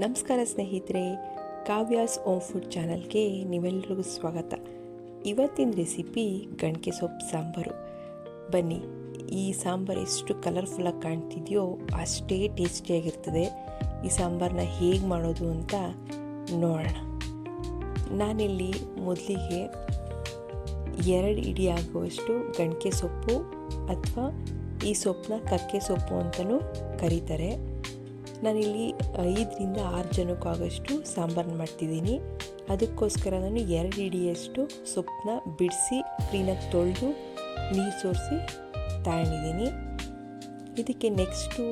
ನಮಸ್ಕಾರ ಸ್ನೇಹಿತರೆ, Kavya's ohm food ಚಾನಲ್ಗೆ ನೀವೆಲ್ಲರಿಗೂ ಸ್ವಾಗತ. ಇವತ್ತಿನ ರೆಸಿಪಿ ಗಣಕೆ ಸೊಪ್ಪು ಸಾಂಬಾರು. ಬನ್ನಿ, ಈ ಸಾಂಬಾರು ಎಷ್ಟು ಕಲರ್ಫುಲ್ಲಾಗಿ ಕಾಣ್ತಿದೆಯೋ ಅಷ್ಟೇ ಟೇಸ್ಟಿಯಾಗಿರ್ತದೆ. ಈ ಸಾಂಬಾರನ್ನ ಹೇಗೆ ಮಾಡೋದು ಅಂತ ನೋಡೋಣ. ನಾನಿಲ್ಲಿ ಮೊದಲಿಗೆ 2 ಹಿಡಿ ಆಗುವಷ್ಟು ಗಣಕೆ ಸೊಪ್ಪು ಅಥವಾ ಈ ಸೊಪ್ಪನ್ನ ಕಕ್ಕೆ ಸೊಪ್ಪು ಅಂತಲೂ ಕರೀತಾರೆ. ನಾನಿಲ್ಲಿ 5ರಿಂದ 6 ಜನಕ್ಕಾಗಷ್ಟು ಸಾಂಬಾರನ್ನ ಮಾಡ್ತಿದ್ದೀನಿ. ಅದಕ್ಕೋಸ್ಕರ ನಾನು 2 ಹಿಡಿಯಷ್ಟು ಸೊಪ್ಪನ್ನ ಬಿಡಿಸಿ ಕ್ಲೀನಾಗಿ ತೊಳೆದು ನೀರು ಸೋರಿಸಿ ತಗೊಂಡಿದ್ದೀನಿ. ಇದಕ್ಕೆ ನೆಕ್ಸ್ಟು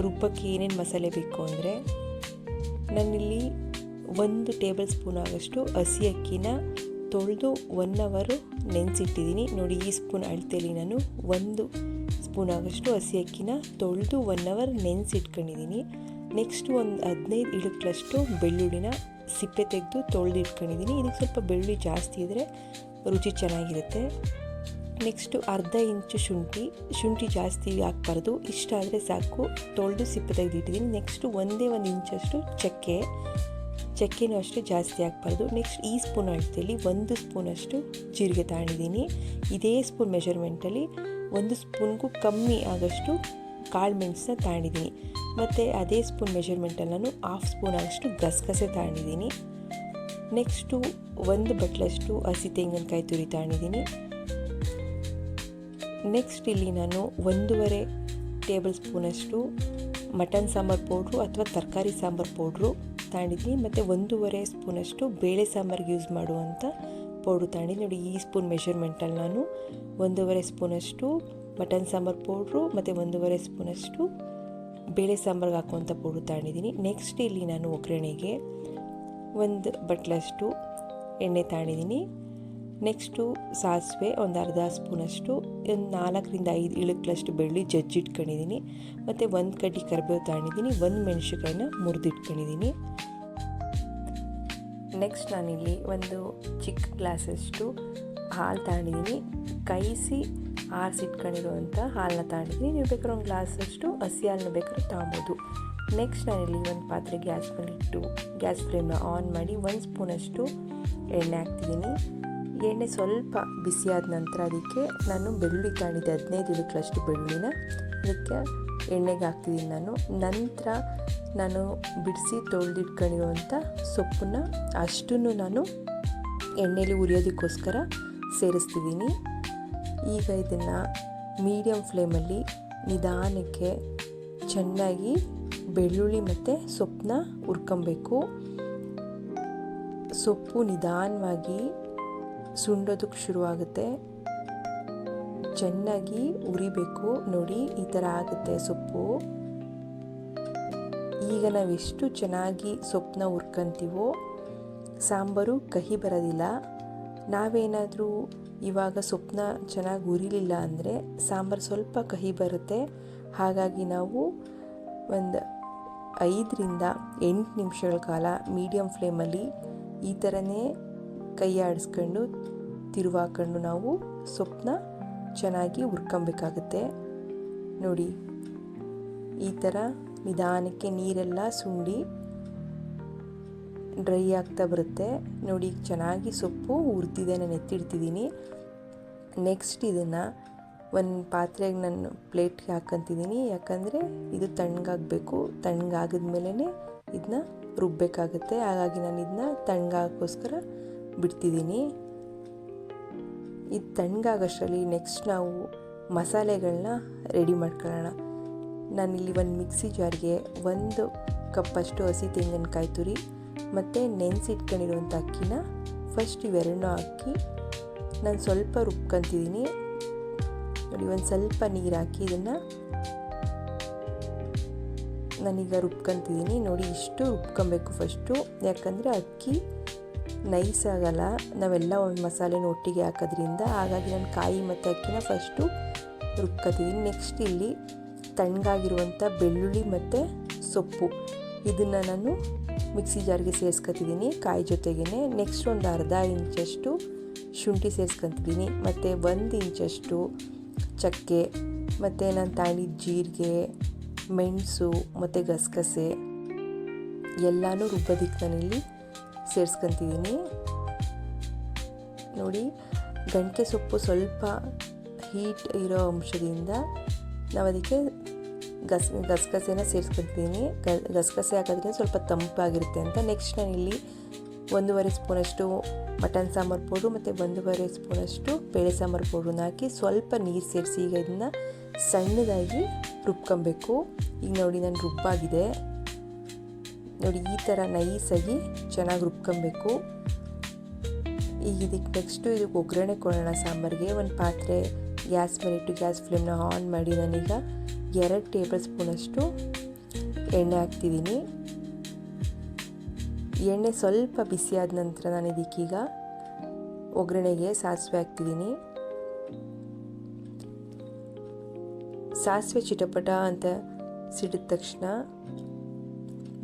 ರುಬ್ಬಕ್ಕೆ ಏನೇನು ಮಸಾಲೆ ಬೇಕು ಅಂದರೆ, ನಾನಿಲ್ಲಿ 1 ಟೇಬಲ್ ಸ್ಪೂನ್ ಆಗೋಷ್ಟು ಹಸಿ ಅಕ್ಕಿನ ತೊಳೆದು 1 ಅವರ್ ನೆನೆಸಿಟ್ಟಿದ್ದೀನಿ. ನೋಡಿ, ಈ ಸ್ಪೂನ್ ಅಳತೆಯಲ್ಲಿ ನಾನು 1 ಸ್ಪೂನ್ ಆಗೋಷ್ಟು ಹಸಿ ಅಕ್ಕಿನ ತೊಳೆದು 1 ಅವರ್ ನೆನೆಸಿಟ್ಕೊಂಡಿದ್ದೀನಿ. ನೆಕ್ಸ್ಟು ಒಂದು 15 ಇಳುಕ್ಲಷ್ಟು ಬೆಳ್ಳುಳ್ಳಿನ ಸಿಪ್ಪೆ ತೆಗೆದು ತೊಳೆದು ಇಟ್ಕೊಂಡಿದ್ದೀನಿ. ಇದಕ್ಕೆ ಸ್ವಲ್ಪ ಬೆಳ್ಳುಳ್ಳಿ ಜಾಸ್ತಿ ಇದ್ದರೆ ರುಚಿ ಚೆನ್ನಾಗಿರುತ್ತೆ. ನೆಕ್ಸ್ಟು ಅರ್ಧ ಇಂಚು ಶುಂಠಿ ಜಾಸ್ತಿ ಹಾಕ್ಬಾರ್ದು, ಇಷ್ಟ ಆದರೆ ಸಾಕು. ತೊಳೆದು ಸಿಪ್ಪೆ ತೆಗೆದಿಟ್ಟಿದ್ದೀನಿ. ನೆಕ್ಸ್ಟು 1 ಇಂಚಷ್ಟು ಚಕ್ಕೆನೂ ಅಷ್ಟೇ ಜಾಸ್ತಿ ಹಾಕ್ಬಾರ್ದು. ನೆಕ್ಸ್ಟ್ ಈ ಸ್ಪೂನ್ ಅಳತೆಯಲ್ಲಿ 1 ಸ್ಪೂನಷ್ಟು ಜೀರಿಗೆ ತಗೊಂಡಿದ್ದೀನಿ. ಇದೇ ಸ್ಪೂನ್ ಮೆಷರ್ಮೆಂಟಲ್ಲಿ 1 ಸ್ಪೂನ್ಗೂ ಕಮ್ಮಿ ಆಗೋಷ್ಟು ಕಾಳು ಮೆಣಸನ್ನ ತಗೊಂಡಿದ್ದೀನಿ. ಮತ್ತು ಅದೇ ಸ್ಪೂನ್ ಮೆಷರ್ಮೆಂಟಲ್ಲಿ ನಾನು 1/2 ಸ್ಪೂನ್ ಆಗೋಷ್ಟು ಗಸಗಸೆ ತಗೊಂಡಿದ್ದೀನಿ. ನೆಕ್ಸ್ಟು 1 ಬಟ್ಲಷ್ಟು ಹಸಿ ತೆಂಗಿನಕಾಯಿ ತುರಿ ತಗೊಂಡಿದ್ದೀನಿ. ನೆಕ್ಸ್ಟ್ ಇಲ್ಲಿ ನಾನು 1.5 ಟೇಬಲ್ ಸ್ಪೂನಷ್ಟು ಮಟನ್ ಸಾಂಬಾರು ಪೌಡ್ರು ಅಥವಾ ತರಕಾರಿ ಸಾಂಬಾರು ಪೌಡ್ರು ತಗೊಂಡಿದ್ದೀನಿ. ಮತ್ತು 1.5 ಸ್ಪೂನಷ್ಟು ಬೇಳೆ ಸಾಂಬಾರಿಗೆ ಯೂಸ್ ಮಾಡುವಂಥ ಪೌಡ್ರು ತಗೊಂಡಿದ್ದೀನಿ. ನೋಡಿ, ಈ ಸ್ಪೂನ್ ಮೆಷರ್ಮೆಂಟಲ್ಲಿ ನಾನು 1.5 ಸ್ಪೂನಷ್ಟು ಮಟನ್ ಸಾಂಬಾರು ಪೌಡ್ರು ಮತ್ತು 1.5 ಸ್ಪೂನಷ್ಟು ಬೇಳೆ ಸಾಂಬಾರಿಗೆ ಹಾಕುವಂಥ ಪೌಡ್ರು ತಗೊಂಡಿದ್ದೀನಿ. ನೆಕ್ಸ್ಟ್ ಇಲ್ಲಿ ನಾನು ಒಗ್ಗರಣೆಗೆ 1 ಬಟ್ಲಷ್ಟು ಎಣ್ಣೆ ತಗೊಂಡಿದ್ದೀನಿ. ನೆಕ್ಸ್ಟು ಸಾಸಿವೆ ಒಂದು ಅರ್ಧ ಸ್ಪೂನಷ್ಟು, 4ರಿಂದ 5 ಇಳುಕ್ಲಷ್ಟು ಬೆಳ್ಳುಳ್ಳಿ ಜಜ್ಜಿಟ್ಕೊಂಡಿದ್ದೀನಿ. ಮತ್ತು 1 ಕಡ್ಡಿ ಕರಿಬೇವು ತಗೊಂಡಿದ್ದೀನಿ. 1 ಮೆಣಸಿನ್ಕಾಯಿನ ಮುರಿದಿಟ್ಕೊಂಡಿದ್ದೀನಿ. ನೆಕ್ಸ್ಟ್ ನಾನಿಲ್ಲಿ 1 ಚಿಕ್ಕ ಗ್ಲಾಸಷ್ಟು ಹಾಲು ತಗೊಂಡಿದ್ದೀನಿ. ಕಾಯಿಸಿ ಆರಿಸಿಟ್ಕೊಂಡಿರುವಂಥ ಹಾಲನ್ನ ತಗೊಂಡಿದ್ದೀನಿ. ನೀವು ಬೇಕಾದ್ರೆ 1 ಗ್ಲಾಸಷ್ಟು ಹಸಿ ಹಾಲನ್ನ ಬೇಕಾದ್ರೆ ತಗೊಬೋದು. ನೆಕ್ಸ್ಟ್ ನಾನಿಲ್ಲಿ ಒಂದು ಪಾತ್ರೆ ಗ್ಯಾಸ್ ಮೇಲಿಟ್ಟು ಗ್ಯಾಸ್ ಫ್ಲೇಮ್ನ ಆನ್ ಮಾಡಿ 1 ಸ್ಪೂನಷ್ಟು ಎಣ್ಣೆ ಹಾಕ್ತಿದ್ದೀನಿ. ಎಣ್ಣೆ ಸ್ವಲ್ಪ ಬಿಸಿಯಾದ ನಂತರ ಅದಕ್ಕೆ ನಾನು ಬೆಳ್ಳುಳ್ಳಿ ತಗೊಂಡಿದ್ದೆ 15 ಇಳುಕ್ಲಷ್ಟು ಬೆಳ್ಳುಳ್ಳಿನ ಅದಕ್ಕೆ ಎಣ್ಣೆಗೆ ಹಾಕ್ತಿದ್ದೀನಿ ನಂತರ ನಾನು ಬಿಡಿಸಿ ತೊಳೆದಿಟ್ಕೊಂಡಿರುವಂಥ ಸೊಪ್ಪನ್ನು ಅಷ್ಟನ್ನು ನಾನು ಎಣ್ಣೆಯಲ್ಲಿ ಉರಿಯೋದಕ್ಕೋಸ್ಕರ ಸೇರಿಸ್ತಿದ್ದೀನಿ. ಈಗ ಇದನ್ನು ಮೀಡಿಯಮ್ ಫ್ಲೇಮಲ್ಲಿ ನಿಧಾನಕ್ಕೆ ಚೆನ್ನಾಗಿ ಬೆಳ್ಳುಳ್ಳಿ ಮತ್ತು ಸೊಪ್ಪನ್ನ ಹುರ್ಕೊಬೇಕು. ಸೊಪ್ಪು ನಿಧಾನವಾಗಿ ಸುಂಡೋದಕ್ಕೆ ಶುರುವಾಗುತ್ತೆ. ಚೆನ್ನಾಗಿ ಉರಿಬೇಕು. ನೋಡಿ, ಈ ಥರ ಆಗುತ್ತೆ ಸೊಪ್ಪು. ಈಗ ನಾವೆಷ್ಟು ಚೆನ್ನಾಗಿ ಸೊಪ್ಪನ್ನ ಹುರ್ಕೊಂತೀವೋ ಸಾಂಬಾರು ಕಹಿ ಬರೋದಿಲ್ಲ. ನಾವೇನಾದರೂ ಇವಾಗ ಸೊಪ್ಪನ್ನ ಚೆನ್ನಾಗಿ ಉರಿಲಿಲ್ಲ ಅಂದರೆ ಸಾಂಬಾರು ಸ್ವಲ್ಪ ಕಹಿ ಬರುತ್ತೆ. ಹಾಗಾಗಿ ನಾವು ಒಂದು 5ರಿಂದ 8 ನಿಮಿಷಗಳ ಕಾಲ ಮೀಡಿಯಮ್ ಫ್ಲೇಮಲ್ಲಿ ಈ ಥರನೇ ಕೈ ಆಡಿಸ್ಕೊಂಡು ತಿರುವಾಕೊಂಡು ನಾವು ಸೊಪ್ಪನ್ನ ಚೆನ್ನಾಗಿ ಹುರ್ಕೊಬೇಕಾಗುತ್ತೆ. ನೋಡಿ, ಈ ಥರ ನಿಧಾನಕ್ಕೆ ನೀರೆಲ್ಲ ಸುಂಡಿ ಡ್ರೈ ಆಗ್ತಾ ಬರುತ್ತೆ. ನೋಡಿ, ಚೆನ್ನಾಗಿ ಸೊಪ್ಪು ಹುರಿದಿದೆ, ನಾನು ಎತ್ತಿಡ್ತಿದ್ದೀನಿ. ನೆಕ್ಸ್ಟ್ ಇದನ್ನು ಒಂದು ಪಾತ್ರೆಗೆ ನಾನು ಪ್ಲೇಟ್ಗೆ ಹಾಕ್ಕೊತಿದ್ದೀನಿ. ಯಾಕಂದರೆ ಇದು ತಣ್ಣಗಾಗಬೇಕು. ತಣ್ಣಗಾಗಿದ್ಮೇಲೆ ಇದನ್ನ ರುಬ್ಬಬೇಕಾಗುತ್ತೆ. ಹಾಗಾಗಿ ನಾನು ಇದನ್ನ ತಣ್ಣಗಾಗೋಸ್ಕರ ಬಿಡ್ತಿದ್ದೀನಿ. ಇದು ತಣ್ಣಗಾಗೋಷ್ಟರಲ್ಲಿ ನೆಕ್ಸ್ಟ್ ನಾವು ಮಸಾಲೆಗಳನ್ನ ರೆಡಿ ಮಾಡ್ಕೊಳ್ಳೋಣ. ನಾನಿಲ್ಲಿ ಒಂದು ಮಿಕ್ಸಿ ಜಾರ್ಗೆ 1 ಕಪ್ಪಷ್ಟು ಹಸಿ ತೆಂಗಿನಕಾಯಿ ತುರಿ ಮತ್ತು ನೆನೆಸಿಟ್ಕೊಂಡಿರುವಂಥ ಅಕ್ಕಿನ ಫಸ್ಟ್ ಇವೆರಡನ್ನೂ ಹಾಕಿ ನಾನು ಸ್ವಲ್ಪ ರುಬ್ಕೊತಿದ್ದೀನಿ. ನೋಡಿ, ಒಂದು ಸ್ವಲ್ಪ ನೀರು ಹಾಕಿ ಇದನ್ನು ನಾನೀಗ ರುಬ್ಕೊತಿದ್ದೀನಿ. ನೋಡಿ, ಇಷ್ಟು ರುಬ್ಕೊಬೇಕು ಫಸ್ಟು. ಯಾಕಂದರೆ ಅಕ್ಕಿ ನೈಸ್ ಆಗಲ್ಲ, ನಾವೆಲ್ಲ ಒಂದು ಮಸಾಲೆನ ಒಟ್ಟಿಗೆ ಹಾಕೋದ್ರಿಂದ. ಹಾಗಾಗಿ ನಾನು ಕಾಯಿ ಮತ್ತು ಅಕ್ಕಿನ ಫಸ್ಟು ರುಬ್ಕೊತಿದ್ದೀನಿ. ನೆಕ್ಸ್ಟ್ ಇಲ್ಲಿ ತಣ್ಣಗಾಗಿರುವಂಥ ಬೆಳ್ಳುಳ್ಳಿ ಮತ್ತು ಸೊಪ್ಪು ಇದನ್ನು ನಾನು ಮಿಕ್ಸಿ ಜಾರ್ಗೆ ಸೇರಿಸ್ಕೊತಿದ್ದೀನಿ ಕಾಯಿ ಜೊತೆಗೇ. ನೆಕ್ಸ್ಟ್ ಒಂದು ಅರ್ಧ ಇಂಚಷ್ಟು ಶುಂಠಿ ಸೇರಿಸ್ಕೊತಿದ್ದೀನಿ. ಮತ್ತು 1 ಇಂಚಷ್ಟು ಚಕ್ಕೆ ಮತ್ತು ನಾನು ತಗೊಂಡಿದ್ದ ಜೀರಿಗೆ, ಮೆಣಸು ಮತ್ತು ಗಸಗಸೆ ಎಲ್ಲನೂ ರುಬ್ಬೋದಕ್ಕೆ ನಾನಿಲ್ಲಿ ಸೇರಿಸ್ಕೊತಿದ್ದೀನಿ. ನೋಡಿ, ಗಂಟೆ ಸೊಪ್ಪು ಸ್ವಲ್ಪ ಹೀಟ್ ಇರೋ ಅಂಶದಿಂದ ನಾವು ಅದಕ್ಕೆ ಗಸಗಸೆನ ಸೇರಿಸ್ಕೊತಿದ್ದೀನಿ. ಗಸಗಸೆ ಹಾಕೋದ್ರಿಂದ ಸ್ವಲ್ಪ ತಂಪಾಗಿರುತ್ತೆ ಅಂತ. ನೆಕ್ಸ್ಟ್ ನಾನಿಲ್ಲಿ 1.5 ಸ್ಪೂನಷ್ಟು ಮಟನ್ ಸಾಂಬಾರು ಪೌಡ್ರು ಮತ್ತು 1.5 ಸ್ಪೂನಷ್ಟು ಬೇಳೆ ಸಾಂಬಾರು ಪೌಡ್ರನ್ನ ಹಾಕಿ ಸ್ವಲ್ಪ ನೀರು ಸೇರಿಸಿ ಈಗ ಇದನ್ನು ಸಣ್ಣದಾಗಿ ರುಬ್ಕೊಬೇಕು. ಈಗ ನೋಡಿ, ನಾನು ರುಬ್ಬಾಗಿದೆ. ನೋಡಿ, ಈ ಥರ ನೈಸಾಗಿ ಚೆನ್ನಾಗಿ ರುಬ್ಕೊಬೇಕು. ಈಗ ಇದಕ್ಕೆ ಇದಕ್ಕೆ ಒಗ್ಗರಣೆ ಕೊಡೋಣ. ಸಾಂಬಾರಿಗೆ ಒಂದು ಪಾತ್ರೆ ಗ್ಯಾಸ್ ಮೇಲೆ ಇಟ್ಟು ಗ್ಯಾಸ್ ಫ್ಲೇಮ್ನ ಆನ್ ಮಾಡಿ ನಾನೀಗ 2 ಟೇಬಲ್ ಸ್ಪೂನಷ್ಟು ಎಣ್ಣೆ ಹಾಕ್ತಿದ್ದೀನಿ. ಎಣ್ಣೆ ಸ್ವಲ್ಪ ಬಿಸಿಯಾದ ನಂತರ ನಾನು ಇದಕ್ಕೀಗ ಒಗ್ಗರಣೆಗೆ ಸಾಸಿವೆ ಹಾಕ್ತಿದ್ದೀನಿ. ಸಾಸಿವೆ ಚಿಟಪಟ ಅಂತ ಸಿಡಿದ ತಕ್ಷಣ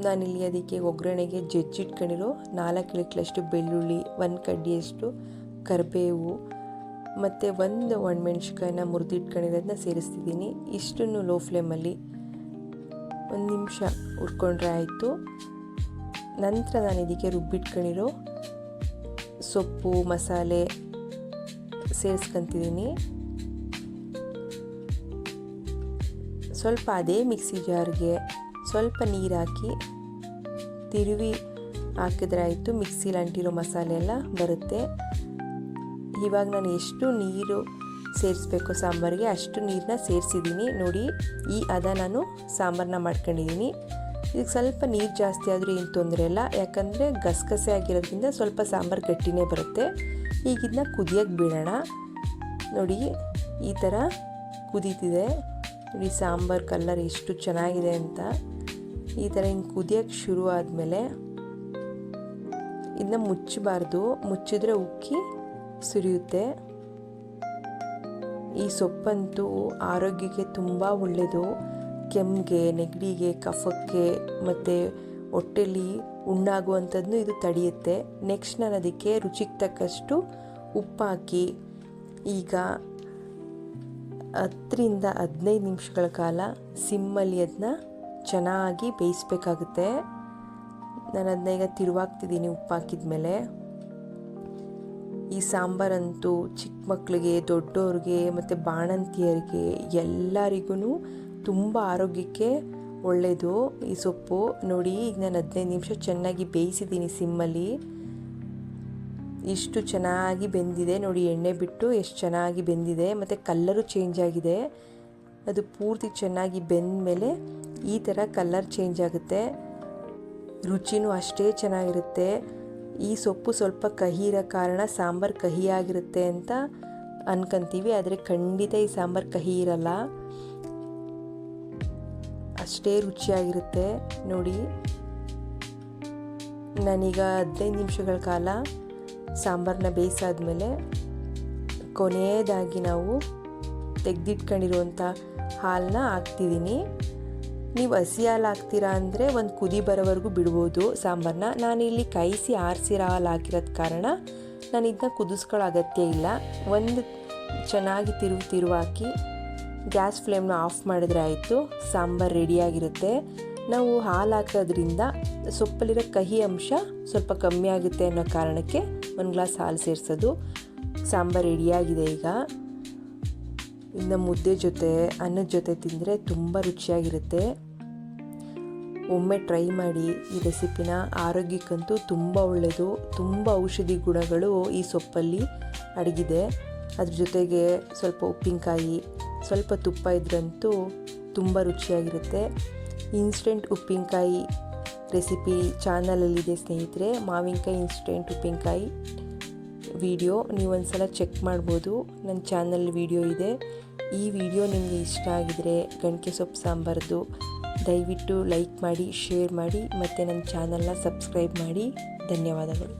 ನಾನಿಲ್ಲಿ ಅದಕ್ಕೆ ಒಗ್ಗರಣೆಗೆ ಜಜ್ಜಿಟ್ಕೊಂಡಿರೋ 4 ಇಳಕ್ಲಷ್ಟು ಬೆಳ್ಳುಳ್ಳಿ, 1 ಕಡ್ಡಿಯಷ್ಟು ಕರಿಬೇವು ಮತ್ತು 1 ಒಣಮೆಣ್ಸಿಕಾಯಿನ ಮುರಿದಿಟ್ಕೊಂಡಿರೋದನ್ನ ಸೇರಿಸ್ತಿದ್ದೀನಿ. ಇಷ್ಟನ್ನು ಲೋ ಫ್ಲೇಮಲ್ಲಿ 1 ನಿಮಿಷ ಹುರ್ಕೊಂಡ್ರೆ ಆಯಿತು. ನಂತರ ನಾನು ಇದಕ್ಕೆ ರುಬ್ಬಿಟ್ಕೊಂಡಿರೋ ಸೊಪ್ಪು ಮಸಾಲೆ ಸೇರಿಸ್ಕೊತಿದ್ದೀನಿ. ಸ್ವಲ್ಪ ಅದೇ ಮಿಕ್ಸಿ ಜಾರ್ಗೆ ಸ್ವಲ್ಪ ನೀರು ಹಾಕಿ ತಿರುವಿ ಹಾಕಿದ್ರೆ ಆಯಿತು. ಮಿಕ್ಸಿಲಿ ಅಂಟಿರೋ ಮಸಾಲೆ ಎಲ್ಲ ಬರುತ್ತೆ. ಇವಾಗ ನಾನು ಎಷ್ಟು ನೀರು ಸೇರಿಸ್ಬೇಕು ಸಾಂಬಾರಿಗೆ ಅಷ್ಟು ನೀರನ್ನ ಸೇರಿಸಿದ್ದೀನಿ. ನೋಡಿ, ಈ ಹದ ನಾನು ಸಾಂಬಾರನ್ನ ಮಾಡ್ಕೊಂಡಿದ್ದೀನಿ. ಇದಕ್ಕೆ ಸ್ವಲ್ಪ ನೀರು ಜಾಸ್ತಿ ಆದರೂ ಏನು ತೊಂದರೆ ಇಲ್ಲ, ಯಾಕಂದರೆ ಗಸಗಸೆ ಆಗಿರೋದ್ರಿಂದ ಸ್ವಲ್ಪ ಸಾಂಬಾರು ಗಟ್ಟಿನೇ ಬರುತ್ತೆ. ಈಗ ಇದನ್ನ ಕುದಿಯೋಕ್ಕೆ ಬಿಡೋಣ. ನೋಡಿ, ಈ ಥರ ಕುದೀತಿದೆ. ನೋಡಿ, ಸಾಂಬಾರು ಕಲರ್ ಎಷ್ಟು ಚೆನ್ನಾಗಿದೆ ಅಂತ. ಈ ಥರ ಹಿಂಗೆ ಕುದಿಯೋಕ್ಕೆ ಶುರು ಆದಮೇಲೆ ಇದನ್ನ ಮುಚ್ಚಬಾರ್ದು, ಮುಚ್ಚಿದ್ರೆ ಉಕ್ಕಿ ಸುರಿಯುತ್ತೆ. ಈ ಸೊಪ್ಪಂತೂ ಆರೋಗ್ಯಕ್ಕೆ ತುಂಬ ಒಳ್ಳೆಯದು. ಕೆಮ್ಮಿಗೆ, ನೆಗಡಿಗೆ, ಕಫಕ್ಕೆ ಮತ್ತು ಹೊಟ್ಟೆಲಿ ಉಣ್ಣಾಗುವಂಥದ್ದನ್ನು ಇದು ತಡೆಯುತ್ತೆ. ನೆಕ್ಸ್ಟ್ ನಾನು ಅದಕ್ಕೆ ರುಚಿಗೆ ತಕ್ಕಷ್ಟು ಉಪ್ಪು ಹಾಕಿ ಈಗ 10 ರಿಂದ 15 ನಿಮಿಷಗಳ ಕಾಲ ಸಿಮ್ಮಲ್ಲಿ ಅದನ್ನ ಚೆನ್ನಾಗಿ ಬೇಯಿಸ್ಬೇಕಾಗುತ್ತೆ. ನಾನು ಅದನ್ನ ಈಗ ತಿರುವಾಗ್ತಿದ್ದೀನಿ ಉಪ್ಪು ಹಾಕಿದ ಮೇಲೆ. ಈ ಸಾಂಬಾರಂತೂ ಚಿಕ್ಕ ಮಕ್ಕಳಿಗೆ, ದೊಡ್ಡವ್ರಿಗೆ ಮತ್ತು ಬಾಣಂತಿಯರಿಗೆ ಎಲ್ಲರಿಗೂ ತುಂಬ ಆರೋಗ್ಯಕ್ಕೆ ಒಳ್ಳೆಯದು ಈ ಸೊಪ್ಪು. ನೋಡಿ, ಈಗ ನಾನು 15 ನಿಮಿಷ ಚೆನ್ನಾಗಿ ಬೇಯಿಸಿದ್ದೀನಿ ಸಿಮ್ಮಲ್ಲಿ. ಇಷ್ಟು ಚೆನ್ನಾಗಿ ಬೆಂದಿದೆ. ನೋಡಿ, ಎಣ್ಣೆ ಬಿಟ್ಟು ಎಷ್ಟು ಚೆನ್ನಾಗಿ ಬೆಂದಿದೆ ಮತ್ತು ಕಲ್ಲರು ಚೇಂಜ್ ಆಗಿದೆ. ಅದು ಪೂರ್ತಿ ಚೆನ್ನಾಗಿ ಬೆಂದ ಮೇಲೆ ಈ ಥರ ಕಲರ್ ಚೇಂಜ್ ಆಗುತ್ತೆ. ರುಚಿನೂ ಅಷ್ಟೇ ಚೆನ್ನಾಗಿರುತ್ತೆ. ಈ ಸೊಪ್ಪು ಸ್ವಲ್ಪ ಕಹಿ ಇರೋ ಕಾರಣ ಸಾಂಬಾರು ಕಹಿಯಾಗಿರುತ್ತೆ ಅಂತ ಅನ್ಕೊಂತೀವಿ, ಆದರೆ ಖಂಡಿತ ಈ ಸಾಂಬಾರು ಕಹಿ ಇರಲ್ಲ, ಅಷ್ಟೇ ರುಚಿಯಾಗಿರುತ್ತೆ. ನೋಡಿ, ನಾನೀಗ 15 ನಿಮಿಷಗಳ ಕಾಲ ಸಾಂಬಾರನ್ನ ಬೇಯಿಸಾದ್ಮೇಲೆ ಕೊನೆಯದಾಗಿ ನಾವು ತೆಗೆದಿಟ್ಕೊಂಡಿರುವಂಥ ಹಾಲನ್ನ ಹಾಕ್ತಿದ್ದೀನಿ. ನೀವು ಹಸಿ ಹಾಲು ಹಾಕ್ತೀರಾ ಅಂದರೆ ಒಂದು ಕುದಿ ಬರೋವರೆಗೂ ಬಿಡ್ಬೋದು ಸಾಂಬಾರನ್ನ. ನಾನಿಲ್ಲಿ ಕಾಯಿಸಿ ಆರಿಸಿರೋ ಹಾಲು ಹಾಕಿರೋದ ಕಾರಣ ನಾನು ಇದನ್ನ ಕುದಿಸ್ಕೊಳ್ಳೋ ಅಗತ್ಯ ಇಲ್ಲ. ಒಂದು ಚೆನ್ನಾಗಿ ತಿರುವು ಹಾಕಿ ಗ್ಯಾಸ್ ಫ್ಲೇಮ್ನ ಆಫ್ ಮಾಡಿದ್ರೆ ಆಯಿತು, ಸಾಂಬಾರು ರೆಡಿಯಾಗಿರುತ್ತೆ. ನಾವು ಹಾಲು ಹಾಕೋದ್ರಿಂದ ಸೊಪ್ಪಲ್ಲಿರೋ ಕಹಿ ಅಂಶ ಸ್ವಲ್ಪ ಕಮ್ಮಿ ಆಗುತ್ತೆ ಅನ್ನೋ ಕಾರಣಕ್ಕೆ 1 ಗ್ಲಾಸ್ ಹಾಲು ಸೇರಿಸೋದು. ಸಾಂಬಾರು ರೆಡಿಯಾಗಿದೆ. ಈಗ ಇನ್ನು ಮುದ್ದೆ ಜೊತೆ, ಅನ್ನದ ಜೊತೆ ತಿಂದರೆ ತುಂಬ ರುಚಿಯಾಗಿರುತ್ತೆ. ಒಮ್ಮೆ ಟ್ರೈ ಮಾಡಿ ಈ ರೆಸಿಪಿನ. ಆರೋಗ್ಯಕ್ಕಂತೂ ತುಂಬ ಒಳ್ಳೆಯದು. ತುಂಬ ಔಷಧಿ ಗುಣಗಳು ಈ ಸೊಪ್ಪಲ್ಲಿ ಅಡಗಿದೆ. ಅದ್ರ ಜೊತೆಗೆ ಸ್ವಲ್ಪ ಉಪ್ಪಿನಕಾಯಿ, ಸ್ವಲ್ಪ ತುಪ್ಪ ಇದ್ರಂತೂ ತುಂಬ ರುಚಿಯಾಗಿರುತ್ತೆ. ಇನ್ಸ್ಟೆಂಟ್ ಉಪ್ಪಿನಕಾಯಿ ರೆಸಿಪಿ ಚಾನಲಲ್ಲಿದೆ ಸ್ನೇಹಿತರೆ. ಮಾವಿನಕಾಯಿ ಇನ್ಸ್ಟೆಂಟ್ ಉಪ್ಪಿನಕಾಯಿ ವಿಡಿಯೋ ನೀವೊಂದ್ಸಲ ಚೆಕ್ ಮಾಡ್ಬೋದು. ನನ್ನ ಚಾನಲ್ ವಿಡಿಯೋ ಇದೆ. ಈ ವಿಡಿಯೋ ನಿಮಗೆ ಇಷ್ಟ ಆಗಿದರೆ ಗಣಕೆ ಸೊಪ್ಪು ಸಾಂಬಾರ್ದು ದಯವಿಟ್ಟು ಲೈಕ್ ಮಾಡಿ, ಶೇರ್ ಮಾಡಿ ಮತ್ತು ನನ್ನ ಚಾನಲ್ನ ಸಬ್ಸ್ಕ್ರೈಬ್ ಮಾಡಿ. ಧನ್ಯವಾದಗಳು.